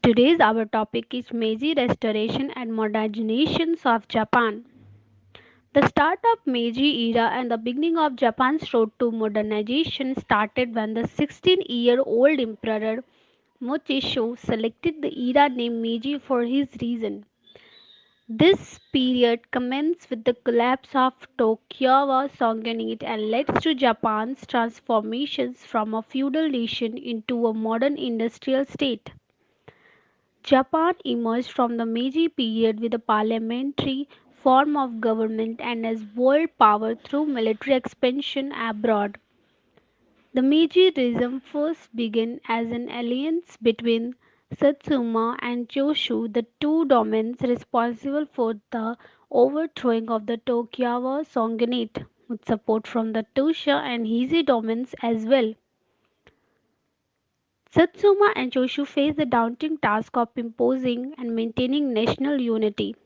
Today's our topic is Meiji Restoration and Modernizations of Japan. The start of Meiji era and the beginning of Japan's road to modernization started when the 16-year-old Emperor Mochisho selected the era name Meiji for his reason. This period commenced with the collapse of Tokugawa shogunate and led to Japan's transformations from a feudal nation into a modern industrial state. Japan emerged from the Meiji period with a parliamentary form of government and as world power through military expansion abroad. The Meiji regime first began as an alliance between Satsuma and Kyushu, the two domains responsible for the overthrowing of the Tokugawa shogunate, with support from the Tusha and Heisei domains as well. Satsuma and Kyushu faced the daunting task of imposing and maintaining national unity.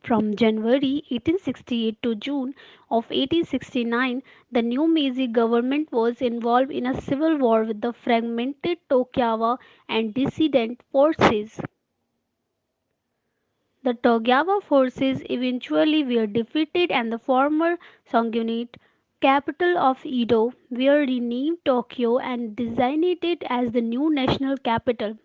From January 1868 to June of 1869, the new Meiji government was involved in a civil war with the fragmented Tokugawa and dissident forces. The Tokugawa forces eventually were defeated and the former shogunate capital of Edo were renamed Tokyo and designated as the new national capital.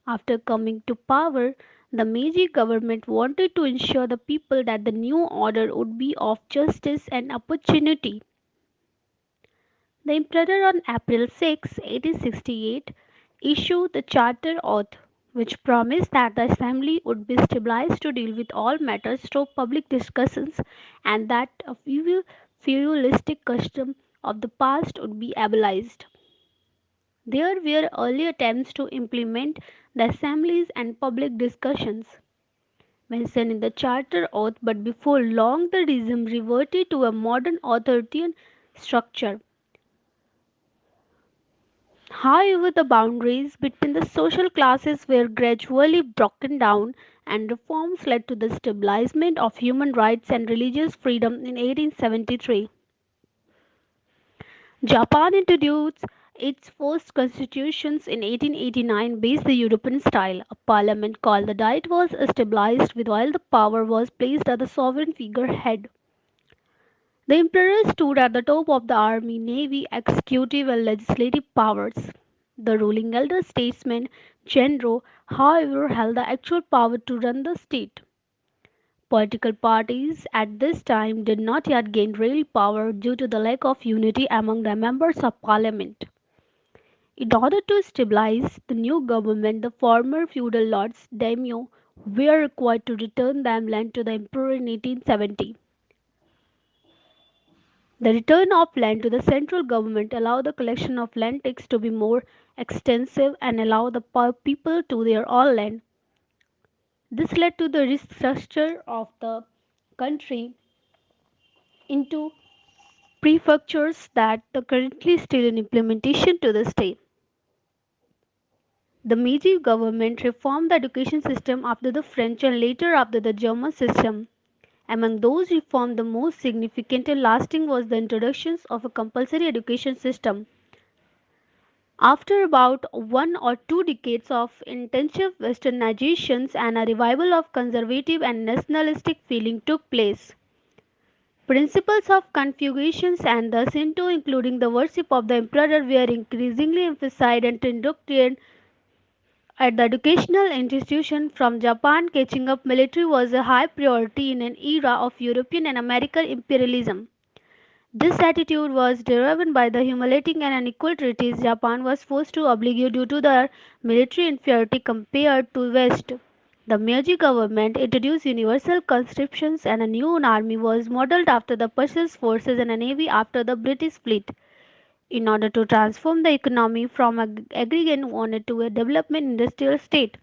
After coming to power, the Meiji government wanted to ensure the people that the new order would be of justice and opportunity. The emperor on April 6, 1868, issued the Charter Oath, which promised that the assembly would be stabilized to deal with all matters through public discussions and that a feudalistic custom of the past would be abolished. There were early attempts to implement the assemblies and public discussions mentioned in the Charter Oath, but before long the regime reverted to a modern authoritarian structure. However, the boundaries between the social classes were gradually broken down, and reforms led to the establishment of human rights and religious freedom in 1873. Japan introduced its first constitutions in 1889 based the European style. A parliament called the Diet was established with while the power was placed at the sovereign figurehead. The emperor stood at the top of the army, navy, executive and legislative powers. The ruling elder statesman, Chenro, however, held the actual power to run the state. Political parties at this time did not yet gain real power due to the lack of unity among the members of parliament. In order to stabilize the new government, the former feudal lords daimyo were required to return their land to the emperor in 1870. The return of land to the central government allowed the collection of land tax to be more extensive and allow the people to their own land. This led to the restructure of the country into prefectures that are currently still in implementation to this day. The Meiji government reformed the education system after the French and later after the German system. Among those reforms, the most significant and lasting was the introduction of a compulsory education system. After about 1 or 2 decades of intensive westernizations and a revival of conservative and nationalistic feeling took place. Principles of Confucius and the Shinto, including the worship of the emperor, were increasingly emphasized and inducted at the educational institution from Japan. Catching up military was a high priority in an era of European and American imperialism. This attitude was driven by the humiliating and unequal treaties Japan was forced to oblige due to their military inferiority compared to West. The Meiji government introduced universal conscriptions and a new army was modeled after the Prussian forces and a navy after the British fleet. In order to transform the economy from an aggregate one to a development industrial state,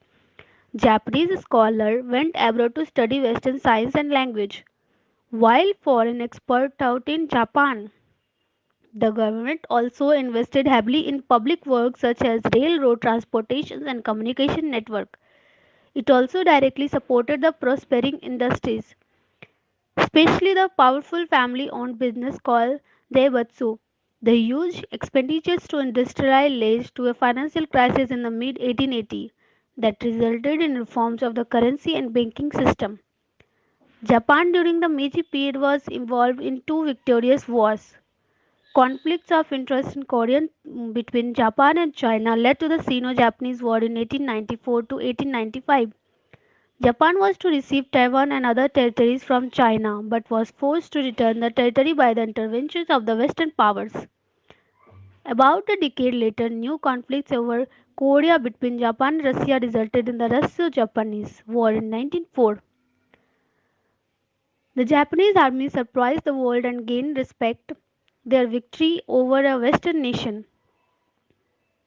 Japanese scholars went abroad to study Western science and language. While foreign experts out in Japan, the government also invested heavily in public works such as railroad transportation and communication network. It also directly supported the prospering industries, especially the powerful family-owned business called Daibatsu. The huge expenditures to industrialize led to a financial crisis in the mid 1880. that resulted in reforms of the currency and banking system. Japan during the Meiji period was involved in two victorious wars. Conflicts of interest in Korean between Japan and China led to the Sino-Japanese War in 1894 to 1895. Japan was to receive Taiwan and other territories from China, but was forced to return the territory by the interventions of the Western powers. About a decade later, new conflicts over Korea between Japan and Russia resulted in the Russo-Japanese War in 1904. The Japanese army surprised the world and gained respect. Their victory over a Western nation.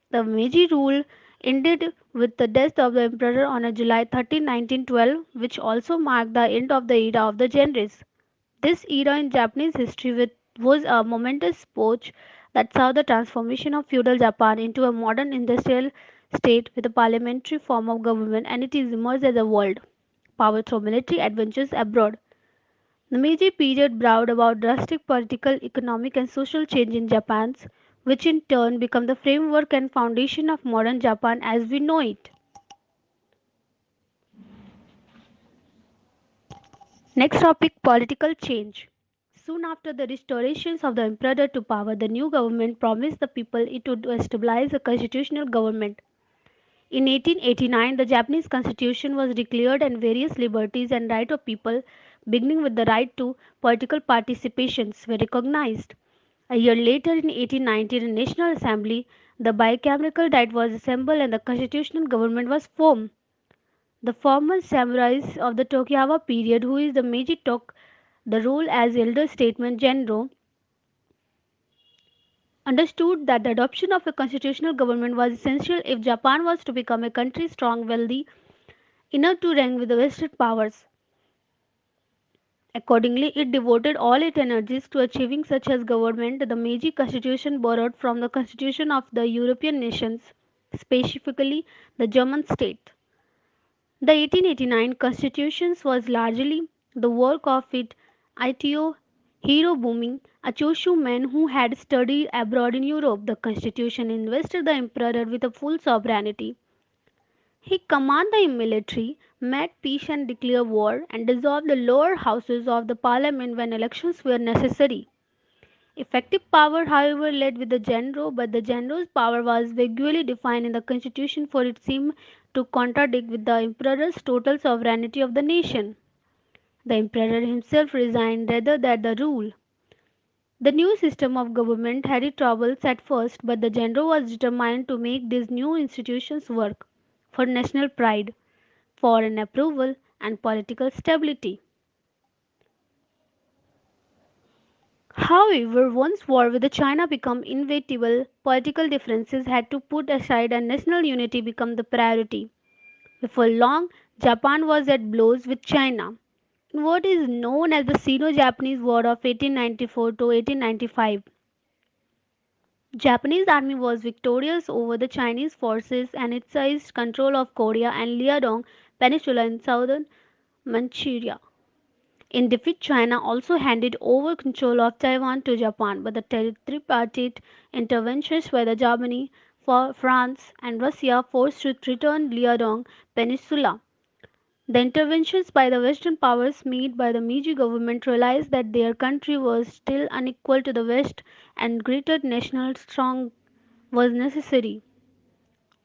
The Meiji rule ended with the death of the emperor on July 13, 1912, which also marked the end of the era of the genres. This era in Japanese history was a momentous epoch that saw the transformation of feudal Japan into a modern industrial state with a parliamentary form of government, and it is emerged as a world power through military adventures abroad. The Meiji period brought about drastic political, economic, and social change in Japan, which in turn became the framework and foundation of modern Japan as we know it. Next topic, political change. Soon after the restorations of the emperor to power, the new government promised the people it would establish a constitutional government. In 1889, the Japanese constitution was declared and various liberties and rights of people, beginning with the right to political participations, were recognized. A year later, in 1890, in the National Assembly, the bicameral diet was assembled and the constitutional government was formed. The former samurais of the Tokugawa period, who is the Meiji took the role as elder statesman Genro, understood that the adoption of a constitutional government was essential if Japan was to become a country strong, wealthy, enough to rank with the Western powers. Accordingly, it devoted all its energies to achieving such as government. The Meiji Constitution borrowed from the constitution of the European nations, specifically the German state. The 1889 Constitution was largely the work of its Itio Hirobumi, a Choshu man who had studied abroad in Europe. The Constitution invested the emperor with a full sovereignty. He commanded the military, made peace and declared war, and dissolved the lower houses of the parliament when elections were necessary. Effective power, however, led with the Genro, but the Genro's power was vaguely defined in the constitution for it seemed to contradict with the emperor's total sovereignty of the nation. The emperor himself resigned rather than the rule. The new system of government had its troubles at first, but the Genro was determined to make these new institutions work for national pride, foreign approval, and political stability. However, once war with China became inevitable, political differences had to put aside and national unity became the priority. Before long, Japan was at blows with China. In what is known as the Sino-Japanese War of 1894 to 1895, Japanese army was victorious over the Chinese forces and it seized control of Korea and Liaodong Peninsula in southern Manchuria. In defeat, China also handed over control of Taiwan to Japan, but the tripartite interventions by the Germany, France, and Russia forced to return Liaodong Peninsula. The interventions by the Western powers made by the Meiji government realized that their country was still unequal to the West and greater national strength was necessary.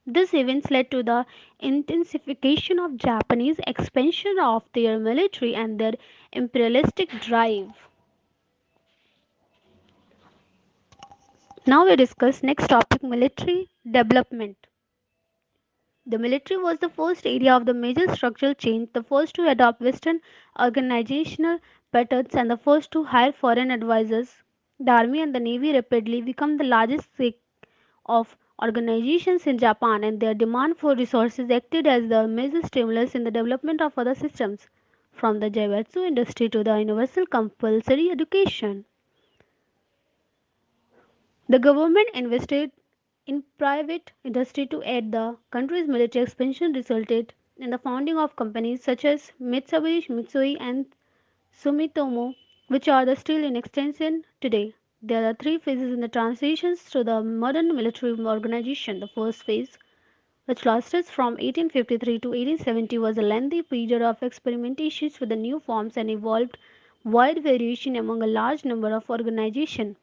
These events led to the intensification of Japanese expansion of their military and their imperialistic drive. Now we discuss next topic, military development. The military was the first area of the major structural change, the first to adopt Western organizational patterns and the first to hire foreign advisors. The army and the navy rapidly became the largest set of organizations in Japan and their demand for resources acted as the major stimulus in the development of other systems, from the Jaibatsu industry to the universal compulsory education. The government invested in private industry to aid the country's military expansion resulted in the founding of companies such as Mitsubishi Mitsui and Sumitomo, which are still in extension today. There are three phases in the transitions to the modern military organization. The first phase, which lasted from 1853 to 1870, was a lengthy period of experimentations with the new forms and evolved wide variation among a large number of organizations.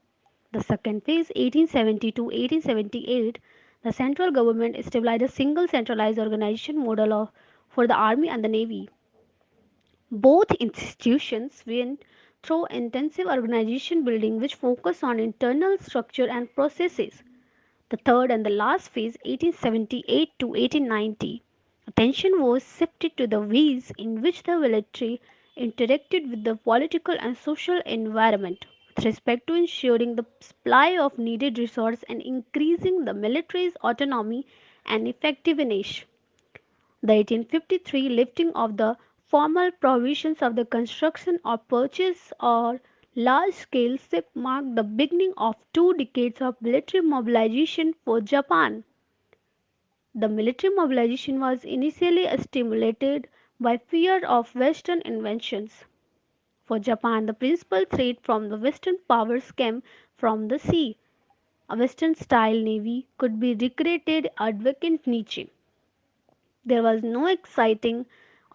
The second phase, 1870 to 1878, the central government established a single centralized organization model for the army and the navy. Both institutions went through intensive organization building which focused on internal structure and processes. The third and the last phase, 1878 to 1890, attention was shifted to the ways in which the military interacted with the political and social environment with respect to ensuring the supply of needed resources and increasing the military's autonomy and effectiveness. The 1853 lifting of the formal provisions of the construction or purchase or large scale ship marked the beginning of 2 decades of military mobilization for Japan. The military mobilization was initially stimulated by fear of Western inventions. For Japan, the principal threat from the Western powers came from the sea. A Western style navy could be recreated at vacant niche. There was no exciting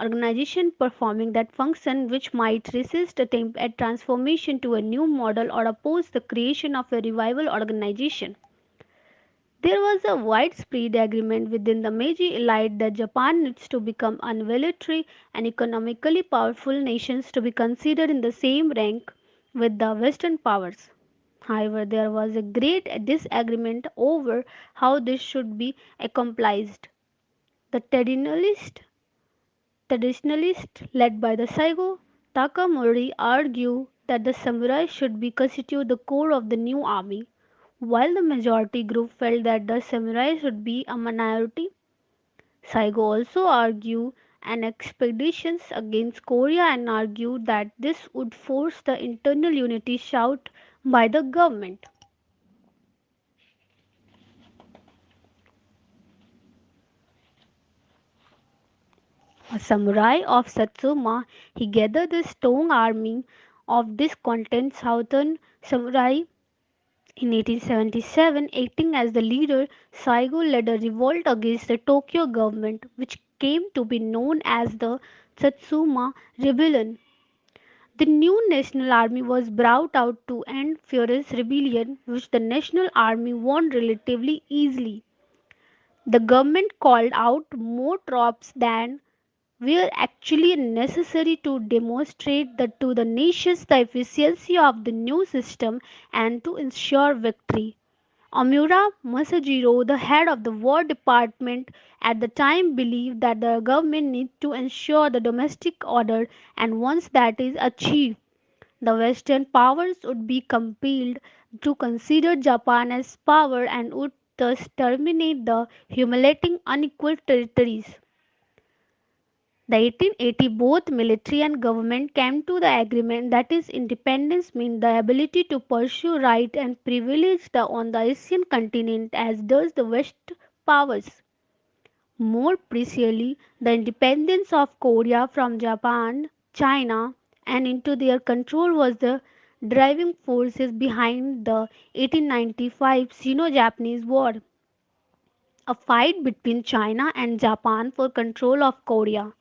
organization performing that function which might resist attempt at transformation to a new model or oppose the creation of a rival organization. There was a widespread agreement within the Meiji elite that Japan needs to become a military and economically powerful nations to be considered in the same rank with the Western powers. However, there was a great disagreement over how this should be accomplished. The traditionalists led by the Saigo Takamori argue that the samurai should be constitute the core of the new army, while the majority group felt that the samurai should be a minority. Saigo also argued an expeditions against Korea and argued that this would force the internal unity sought by the government. A samurai of Satsuma, he gathered a strong army of discontent southern samurai. In 1877, acting as the leader, Saigo led a revolt against the Tokyo government, which came to be known as the Satsuma Rebellion. The new National Army was brought out to end furious rebellion, which the National Army won relatively easily. The government called out more troops than were actually necessary to demonstrate to the nations the efficiency of the new system and to ensure victory. Omura Masajiro, the head of the War Department at the time, believed that the government needs to ensure the domestic order, and once that is achieved, the Western powers would be compelled to consider Japan as power and would thus terminate the humiliating unequal territories. The 1880 both military and government came to the agreement that is independence means the ability to pursue right and privilege on the Asian continent as does the West powers. More precisely, the independence of Korea from Japan, China, and into their control was the driving forces behind the 1895 Sino-Japanese War, a fight between China and Japan for control of Korea.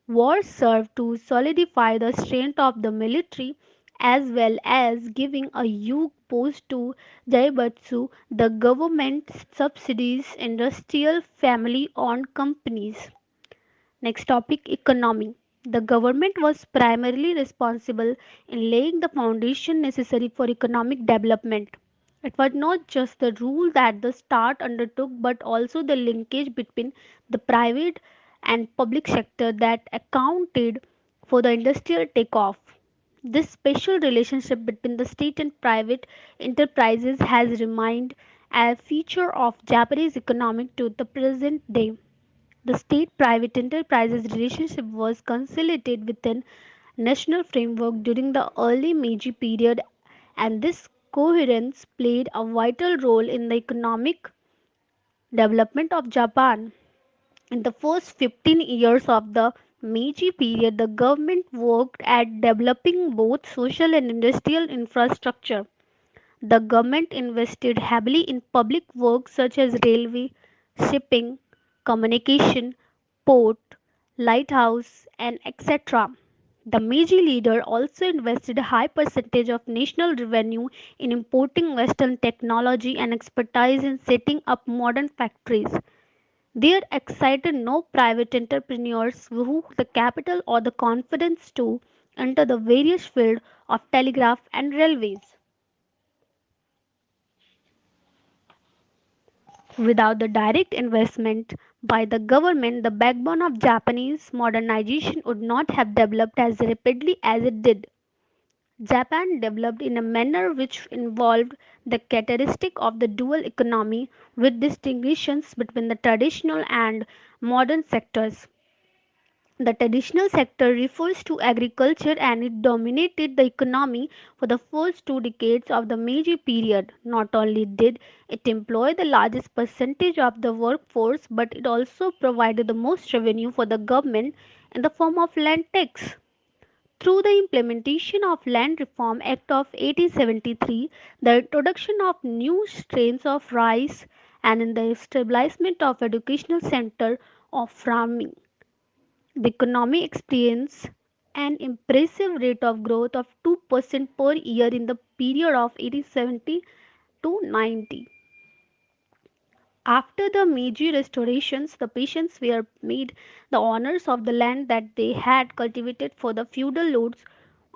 War served to solidify the strength of the military as well as giving a huge boost to Zaibatsu, the government subsidies industrial family owned companies. Next topic, economy. The government was primarily responsible in laying the foundation necessary for economic development. It was not just the rule that the state undertook but also the linkage between the private and public sector that accounted for the industrial takeoff. This special relationship between the state and private enterprises has remained a feature of Japanese economic to the present day. The state private enterprises relationship was consolidated within national framework during the early Meiji period, and this coherence played a vital role in the economic development of Japan. In the first 15 years of the Meiji period, the government worked at developing both social and industrial infrastructure. The government invested heavily in public works such as railway, shipping, communication, port, lighthouse, and etc. The Meiji leader also invested a high percentage of national revenue in importing Western technology and expertise in setting up modern factories. There excited no private entrepreneurs who the capital or the confidence to enter the various fields of telegraph and railways. Without the direct investment by the government, the backbone of Japanese modernization would not have developed as rapidly as it did. Japan developed in a manner which involved the characteristic of the dual economy with distinctions between the traditional and modern sectors. The traditional sector refers to agriculture and it dominated the economy for the first 2 decades of the Meiji period. Not only did it employ the largest percentage of the workforce, but it also provided the most revenue for the government in the form of land tax. Through the implementation of Land Reform Act of 1873, the introduction of new strains of rice, and in the establishment of educational center of farming, the economy experienced an impressive rate of growth of 2% per year in the period of 1870 to 90. After the Meiji restorations, the peasants were made the owners of the land that they had cultivated for the feudal lords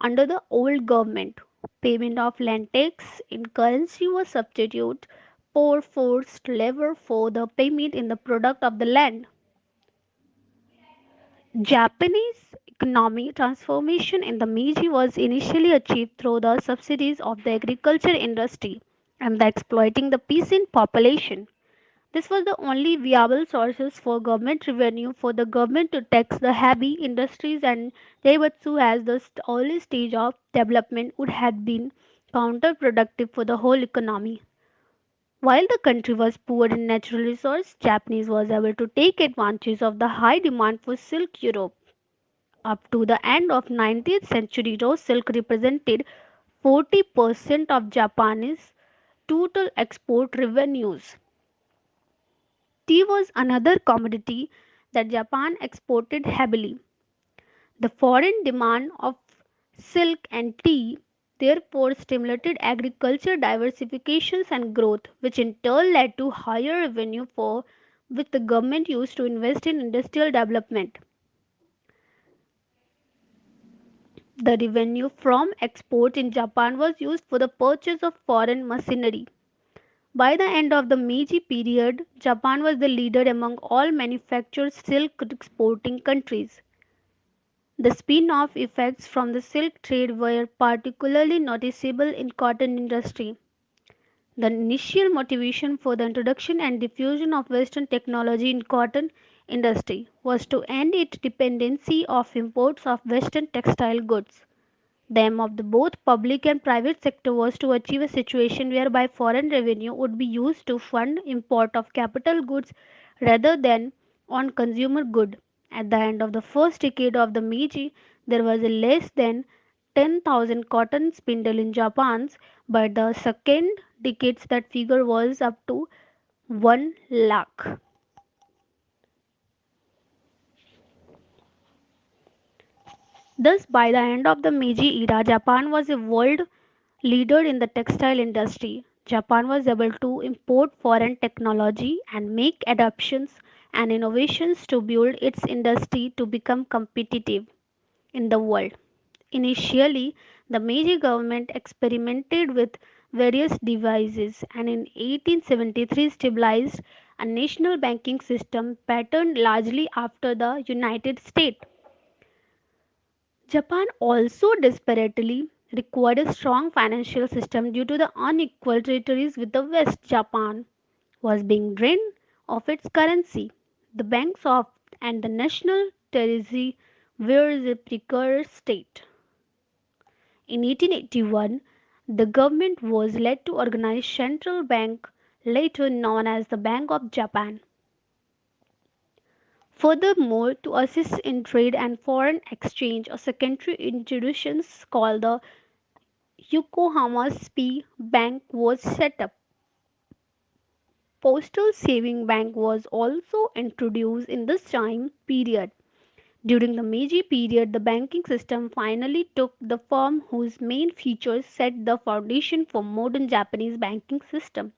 under the old government. Payment of land tax in currency was substituted for forced labor for the payment in the product of the land. Japanese economic transformation in the Meiji was initially achieved through the subsidies of the agriculture industry and the exploiting the peasant population. This was the only viable sources for government revenue for the government to tax the heavy industries, and Daibatsu as the early stage of development would have been counterproductive for the whole economy. While the country was poor in natural resources, Japanese was able to take advantage of the high demand for silk Europe. Up to the end of 19th century, raw silk represented 40% of Japanese total export revenues. Tea was another commodity that Japan exported heavily. The foreign demand of silk and tea therefore stimulated agriculture diversifications and growth, which in turn led to higher revenue for which the government used to invest in industrial development. The revenue from export in Japan was used for the purchase of foreign machinery. By the end of the Meiji period, Japan was the leader among all manufactured silk exporting countries. The spin-off effects from the silk trade were particularly noticeable in cotton industry. The initial motivation for the introduction and diffusion of Western technology in cotton industry was to end its dependency of imports of Western textile goods. The aim of the both public and private sector was to achieve a situation whereby foreign revenue would be used to fund import of capital goods rather than on consumer good. At the end of the first decade of the Meiji, there was a less than 10,000 cotton spindle in Japan. By the second decade that figure was up to 1 lakh. Thus, by the end of the Meiji era, Japan was a world leader in the textile industry. Japan was able to import foreign technology and make adaptations and innovations to build its industry to become competitive in the world. Initially, the Meiji government experimented with various devices and in 1873 stabilized a national banking system patterned largely after the United States. Japan also desperately required a strong financial system due to the unequal territories with the West. Japan was being drained of its currency. The banks of and the national treasury were in a precarious state. In 1881, the government was led to organize Central Bank, later known as the Bank of Japan. Furthermore, to assist in trade and foreign exchange, a secondary institution called the Yokohama Spee Bank was set up. Postal Saving Bank was also introduced in this time period. During the Meiji period, the banking system finally took the form whose main features set the foundation for modern Japanese banking system.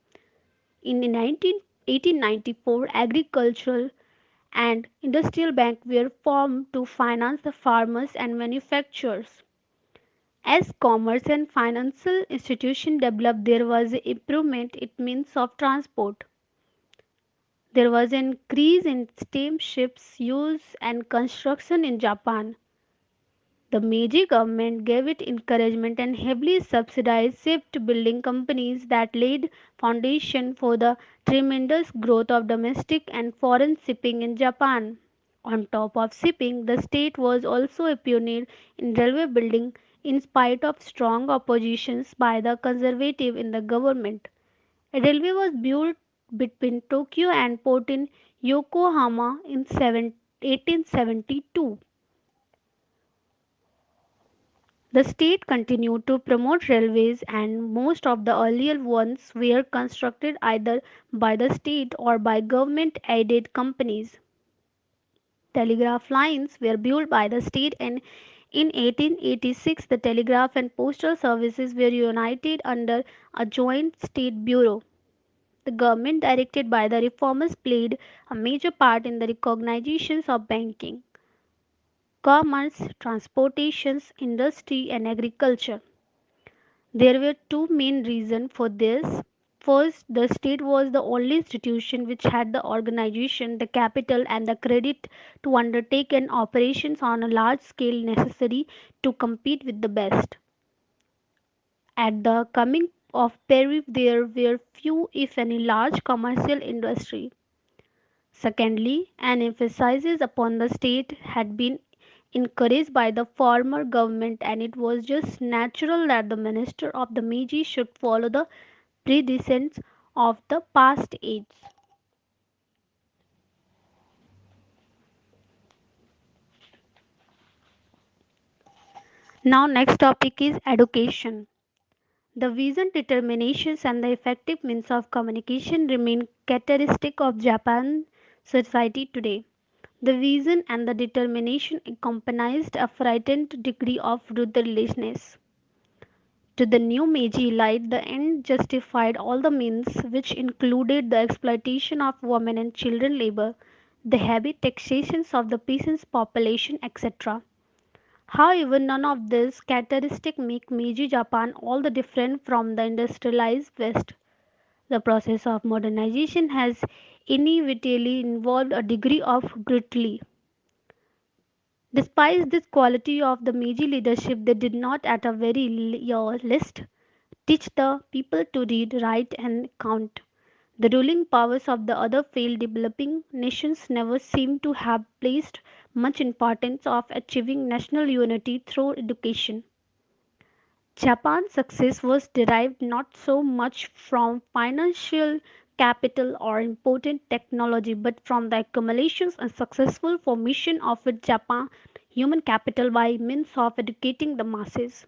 In 1894, agricultural and industrial banks were formed to finance the farmers and manufacturers. As commerce and financial institutions developed, there was an improvement in means of transport. There was an increase in steamships use and construction in Japan. The Meiji government gave it encouragement and heavily subsidized shipbuilding companies that laid foundation for the tremendous growth of domestic and foreign shipping in Japan. On top of shipping, the state was also a pioneer in railway building in spite of strong oppositions by the conservative in the government. A railway was built between Tokyo and port in Yokohama in 1872. The state continued to promote railways, and most of the earlier ones were constructed either by the state or by government aided companies. Telegraph lines were built by the state, and in 1886 the telegraph and postal services were united under a joint state bureau. The government directed by the reformers played a major part in the recognition of banking, commerce, transportation, industry, and agriculture. There were two main reasons for this. First, the state was the only institution which had the organization, the capital, and the credit to undertake an operations on a large scale necessary to compete with the best. At the coming of Perry, there were few, if any, large commercial industry. Secondly, an emphasis upon the state had been encouraged by the former government, and it was just natural that the minister of the Meiji should follow the predecessors of the past age. Now, next topic is education. The vision, determinations, and the effective means of communication remain characteristic of Japan society today. The vision and the determination accompanied a frightened degree of ruthlessness. To the new Meiji elite, the end justified all the means, which included the exploitation of women and children labor, the heavy taxations of the peasants' population, etc. However, none of these characteristics make Meiji Japan all the different from the industrialized West. The process of modernization has inevitably involved a degree of brutality. Despite this quality of the Meiji leadership, they did not at a very least teach the people to read, write, and count. The ruling powers of the other failed developing nations never seem to have placed much importance of achieving national unity through education. Japan's success was derived not so much from financial capital or important technology, but from the accumulations and successful formation of its Japan human capital by means of educating the masses.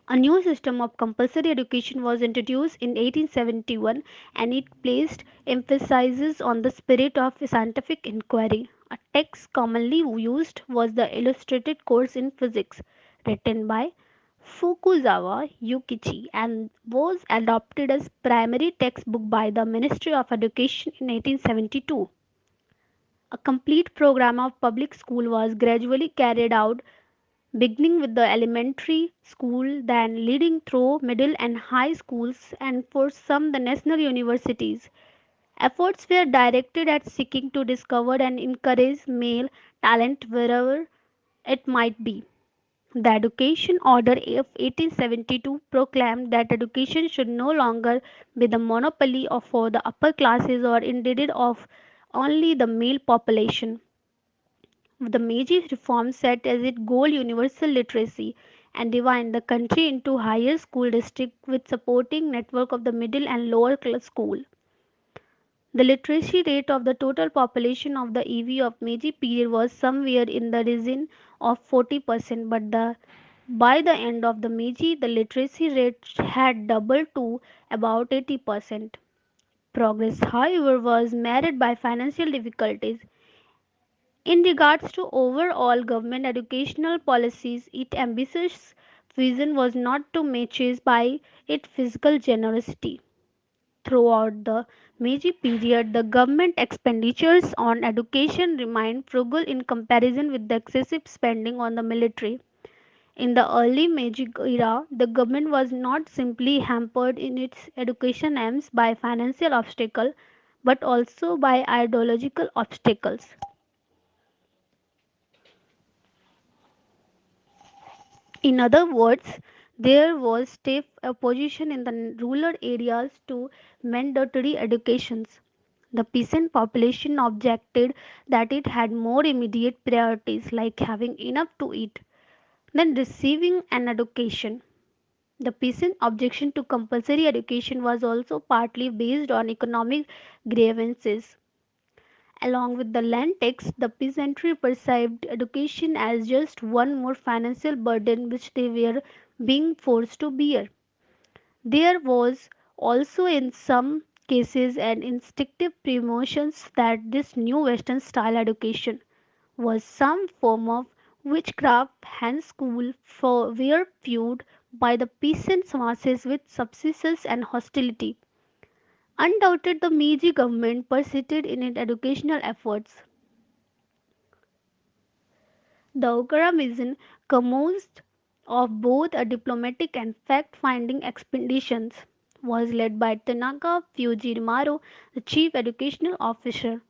A new system of compulsory education was introduced in 1871, and it placed emphasis on the spirit of scientific inquiry. A text commonly used was the illustrated course in physics, written by Fukuzawa Yukichi, and was adopted as primary textbook by the Ministry of Education in 1872. A complete program of public school was gradually carried out, beginning with the elementary school, then leading through middle and high schools, and for some the national universities. Efforts were directed at seeking to discover and encourage male talent wherever it might be. The Education Order of 1872 proclaimed that education should no longer be the monopoly of for the upper classes or indeed of only the male population. The Meiji reform set as its goal universal literacy and divided the country into higher school districts with supporting network of the middle and lower class school. The literacy rate of the total population of the EV of Meiji period was somewhere in the region of 40%, but by the end of the Meiji, the literacy rate had doubled to about 80%. Progress, however, was marred by financial difficulties. In regards to overall government educational policies, its ambitious vision was not to matches by its fiscal generosity. Throughout the Meiji period, the government expenditures on education remained frugal in comparison with the excessive spending on the military. In the early Meiji era, the government was not simply hampered in its education aims by financial obstacles but also by ideological obstacles. In other words, there was stiff opposition in the rural areas to mandatory educations. The peasant population objected that it had more immediate priorities like having enough to eat than receiving an education. The peasant objection to compulsory education was also partly based on economic grievances. Along with the land tax, the peasantry perceived education as just one more financial burden which they were being forced to bear. There was also, in some cases, an instinctive presumption that this new Western style education was some form of witchcraft, hence schools were viewed by the peasant masses with suspicion and hostility. Undoubtedly, the Meiji government persisted in its educational efforts. The Okara mission, composed of both a diplomatic and fact-finding expeditions, was led by Tanaka Fujimaro, the chief educational officer.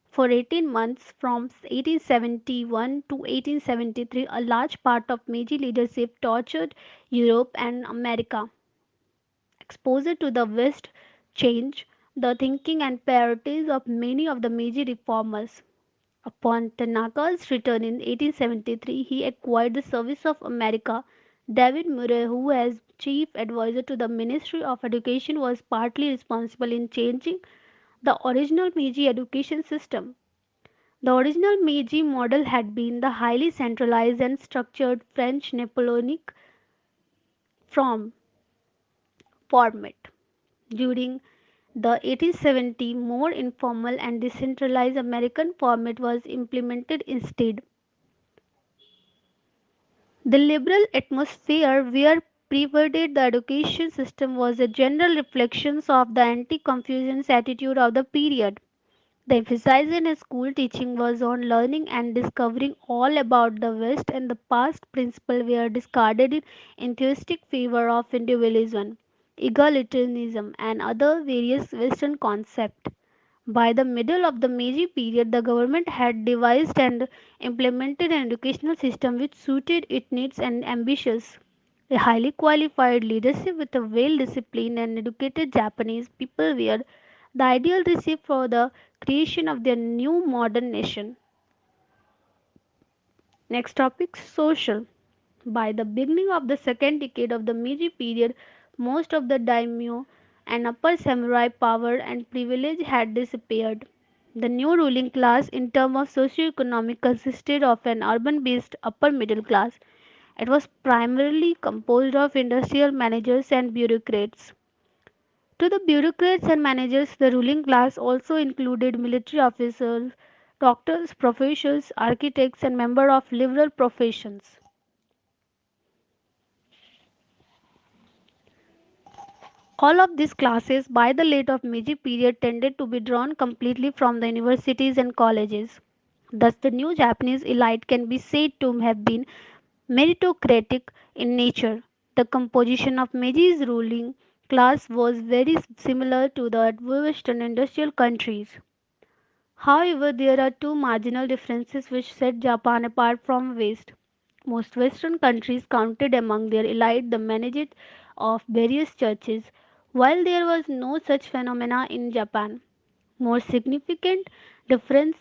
For 18 months, from 1871 to 1873, a large part of Meiji leadership toured Europe and America. Exposure to the West changed the thinking and priorities of many of the Meiji reformers. Upon Tanaka's return in 1873, he acquired the service of America. David Murray, who as chief advisor to the Ministry of Education was partly responsible in changing the original Meiji education system. The original Meiji model had been the highly centralized and structured French Napoleonic form format. During the 1870 more informal and decentralized American format was implemented instead. The liberal atmosphere where pervaded the education system was a general reflection of the anti-Confucian attitude of the period. The emphasis in school teaching was on learning and discovering all about the West, and the past principles were discarded in enthusiastic favor of individualism, egalitarianism, and other various Western concepts. By the middle of the Meiji period, the government had devised and implemented an educational system which suited its needs and ambitions. A highly qualified leadership with a well disciplined and educated Japanese people were the ideal recipe for the creation of their new modern nation. Next topic, social. By the beginning of the second decade of the Meiji period, most of the daimyo and upper samurai power and privilege had disappeared. The new ruling class, in terms of socio-economic, consisted of an urban-based upper middle class. It was primarily composed of industrial managers and bureaucrats. To the bureaucrats and managers, the ruling class also included military officers, doctors, professors, architects, and members of liberal professions. All of these classes by the late of Meiji period tended to be drawn completely from the universities and colleges. Thus, the new Japanese elite can be said to have been meritocratic in nature. The composition of Meiji's ruling class was very similar to the Western industrial countries. However, there are two marginal differences which set Japan apart from West. Most Western countries counted among their elite the management of various churches, while there was no such phenomena in Japan. More significant difference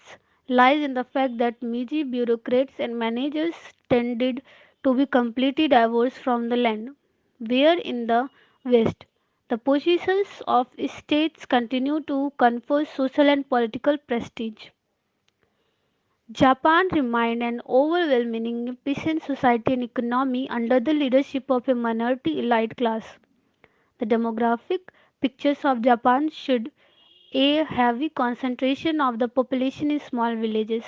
lies in the fact that Meiji bureaucrats and managers tended to be completely divorced from the land, where in the West the positions of states continue to confer social and political prestige. Japan remained an overwhelmingly peasant society and economy under the leadership of a minority elite class. The demographic pictures of Japan should a heavy concentration of the population in small villages.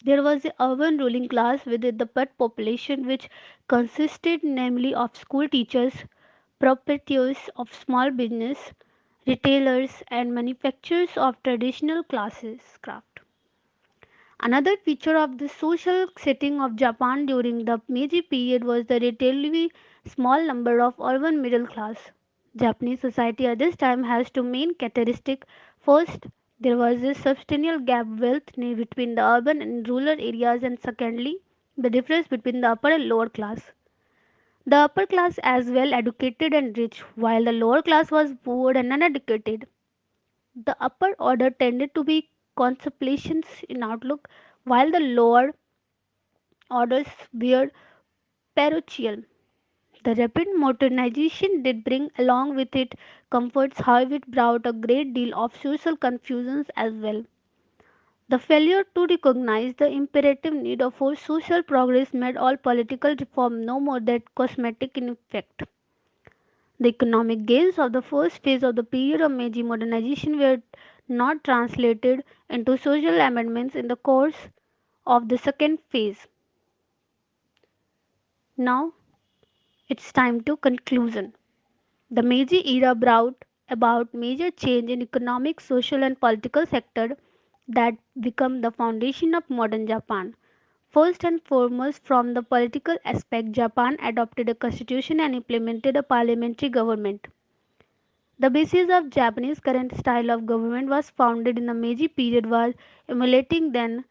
There was the urban ruling class with the pet population, which consisted namely of school teachers, proprietors of small business, retailers, and manufacturers of traditional classes craft. Another feature of the social setting of Japan during the Meiji period was the relatively small number of urban middle class. Japanese society at this time has two main characteristics. First, there was a substantial gap wealth between the urban and rural areas, and secondly, the difference between the upper and lower class. The upper class as well educated and rich, while the lower class was poor and uneducated. The upper order tended to be contemplations in outlook, while the lower orders were parochial. The rapid modernization did bring along with it comforts, however, it brought a great deal of social confusions as well. The failure to recognize the imperative need for social progress made all political reform no more than cosmetic in effect. The economic gains of the first phase of the period of Meiji modernization were not translated into social amendments in the course of the second phase. Now it's time to conclusion. The Meiji era brought about major change in economic, social and political sector that become the foundation of modern Japan. First and foremost, from the political aspect, Japan adopted a constitution and implemented a parliamentary government. The basis of Japanese current style of government was founded in the Meiji period while emulating then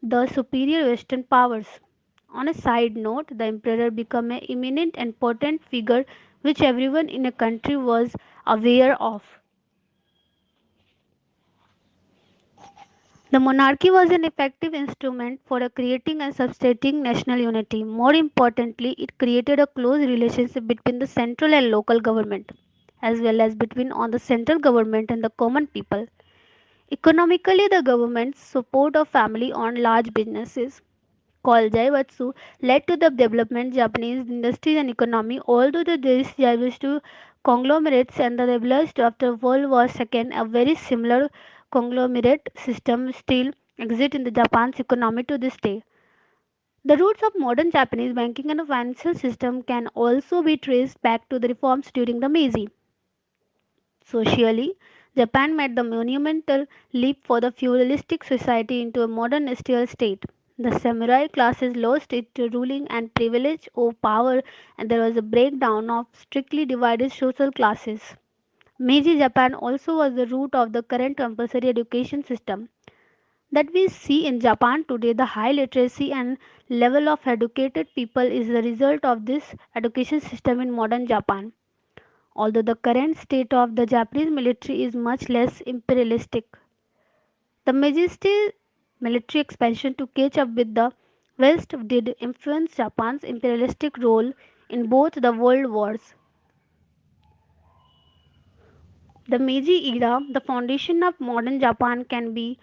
the superior Western powers. On a side note, the emperor became an eminent and potent figure which everyone in a country was aware of. The monarchy was an effective instrument for creating and sustaining national unity. More importantly, it created a close relationship between the central and local government, as well as between on the central government and the common people. Economically, the government's support of family-owned large businesses called Jaibatsu led to the development of Japanese industry and economy. Although these Jaibatsu conglomerates and the developed after World War II, a very similar conglomerate system still exists in the Japan's economy to this day. The roots of modern Japanese banking and financial system can also be traced back to the reforms during the Meiji. Socially, Japan made the monumental leap for the feudalistic society into a modern industrial state. The samurai classes lost its ruling and privilege over power, and there was a breakdown of strictly divided social classes. Meiji Japan also was the root of the current compulsory education system that we see in Japan today. The high literacy and level of educated people is the result of this education system in modern Japan. Although the current state of the Japanese military is much less imperialistic, the majesty military expansion to catch up with the West did influence Japan's imperialistic role in both the world wars. The Meiji era, the foundation of modern Japan, can be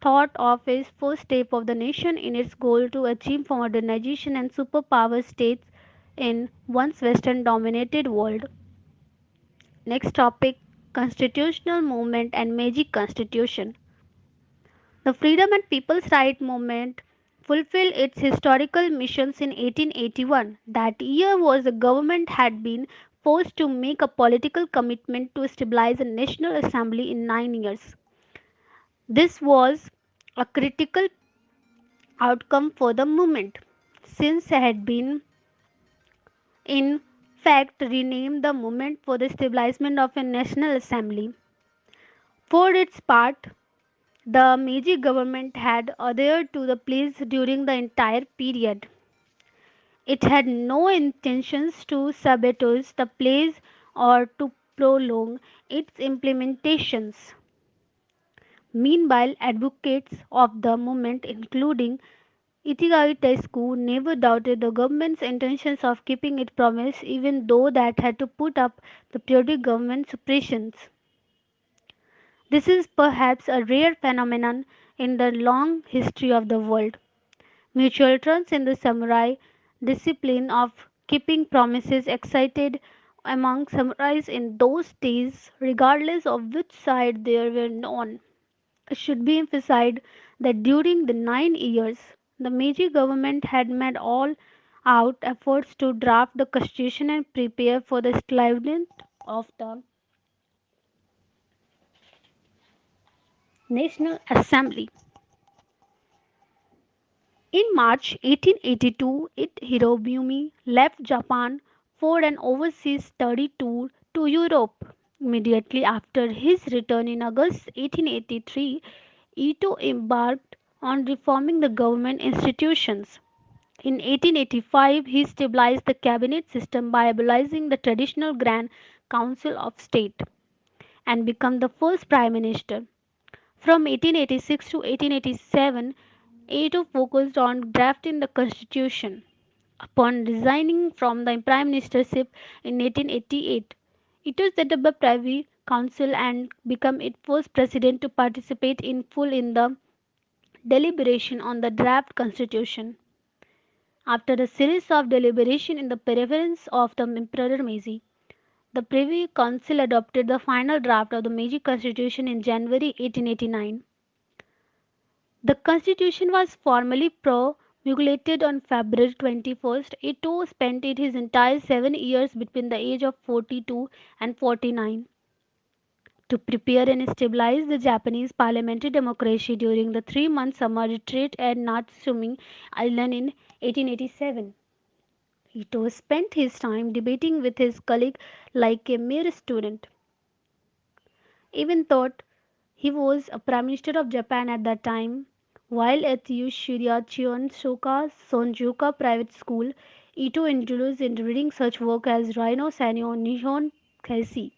thought of as first step of the nation in its goal to achieve modernization and superpower states in once Western dominated world. Next topic, constitutional movement and Meiji Constitution. The freedom and people's right movement fulfilled its historical missions in 1881. That year was the government had been forced to make a political commitment to stabilize a national assembly in 9 years. This was a critical outcome for the movement, since it had been in fact renamed the movement for the establishment of a national assembly. For its part, the Meiji government had adhered to the place during the entire period. It had no intentions to sabotage the place or to prolong its implementations. Meanwhile, advocates of the movement, including Ichigai Teisku, never doubted the government's intentions of keeping its promise, even though that had to put up the periodic government suppressions. This is perhaps a rare phenomenon in the long history of the world. Mutual trust in the samurai discipline of keeping promises excited among samurais in those days, regardless of which side they were on. It should be emphasized that during the 9 years, the Meiji government had made all out efforts to draft the constitution and prepare for the establishment of the National Assembly. In March 1882, Hirobumi left Japan for an overseas study tour to Europe. Immediately after his return in August 1883, Ito embarked on reforming the government institutions. In 1885, he stabilized the cabinet system by abolishing the traditional Grand Council of State and became the first prime minister. From 1886 to 1887, Ito focused on drafting the constitution. Upon resigning from the prime ministership in 1888, Ito set up a privy council and became its first president to participate in full in the deliberation on the draft constitution. After a series of deliberation in the preference of the Emperor Meiji, the Privy Council adopted the final draft of the Meiji Constitution in January 1889. The constitution was formally promulgated on February 21st. Ito spent his entire 7 years between the age of 42 and 49 to prepare and stabilize the Japanese parliamentary democracy during the 3 month summer retreat at Natsumi Island in 1887. Ito spent his time debating with his colleague like a mere student. Even thought he was a Prime Minister of Japan at that time. While at Yushirya Chionshoka Sonjuka Private School, Ito introduced in reading such work as Rhino Sanyo Nihon Keisi.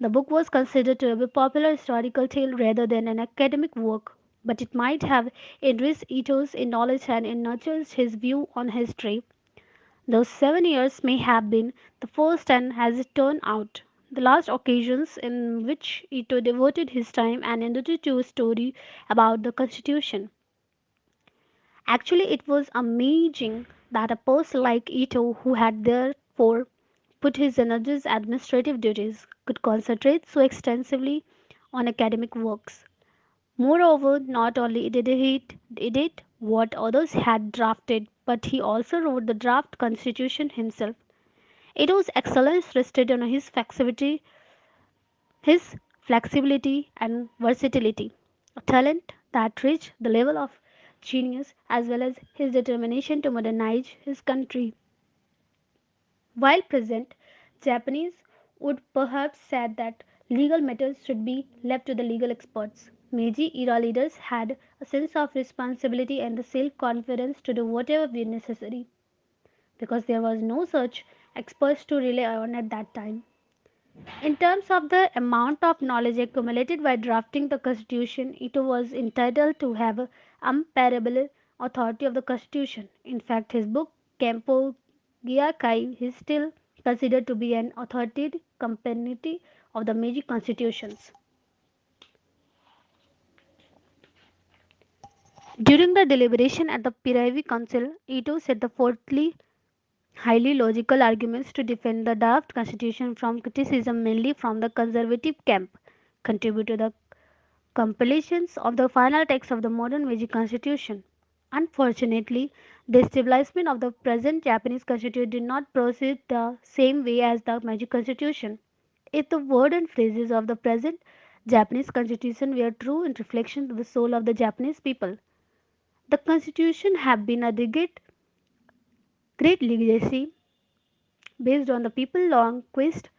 The book was considered to be a popular historical tale rather than an academic work, but it might have enriched Ito's knowledge and nurtured his view on history. Those 7 years may have been the first and, as it turned out, the last occasions in which Ito devoted his time and energy to a story about the Constitution. Actually, it was amazing that a person like Ito, who had therefore put his energies administrative duties, could concentrate so extensively on academic works. Moreover, not only did he edit what others had drafted, but he also wrote the draft constitution himself. Ito's excellence rested on his flexibility and versatility, a talent that reached the level of genius as well as his determination to modernize his country. While present, Japanese would perhaps say that legal matters should be left to the legal experts. Meiji era leaders had a sense of responsibility and the self confidence to do whatever were necessary because there was no such experts to rely on at that time. In terms of the amount of knowledge accumulated by drafting the Constitution, it was entitled to have unparalleled authority of the Constitution. In fact, his book Kempo Gyakai is still considered to be an authoritative compendium of the Meiji constitutions. During the deliberation at the Privy Council, Ito set the fourthly highly logical arguments to defend the draft constitution from criticism mainly from the conservative camp, contribute to the compilations of the final text of the modern Meiji constitution. Unfortunately, the establishment of the present Japanese constitution did not proceed the same way as the Meiji constitution. If the words and phrases of the present Japanese constitution were true in reflection of the soul of the Japanese people, the constitution have been a great legacy based on the people long quest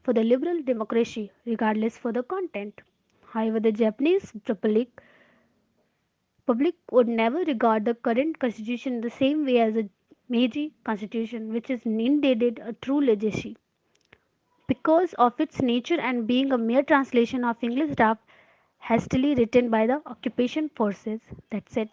for the liberal democracy regardless for the content. However, the Japanese public would never regard the current constitution the same way as the Meiji constitution, which is indeed a true legacy. Because of its nature and being a mere translation of English draft hastily written by the occupation forces. That's it.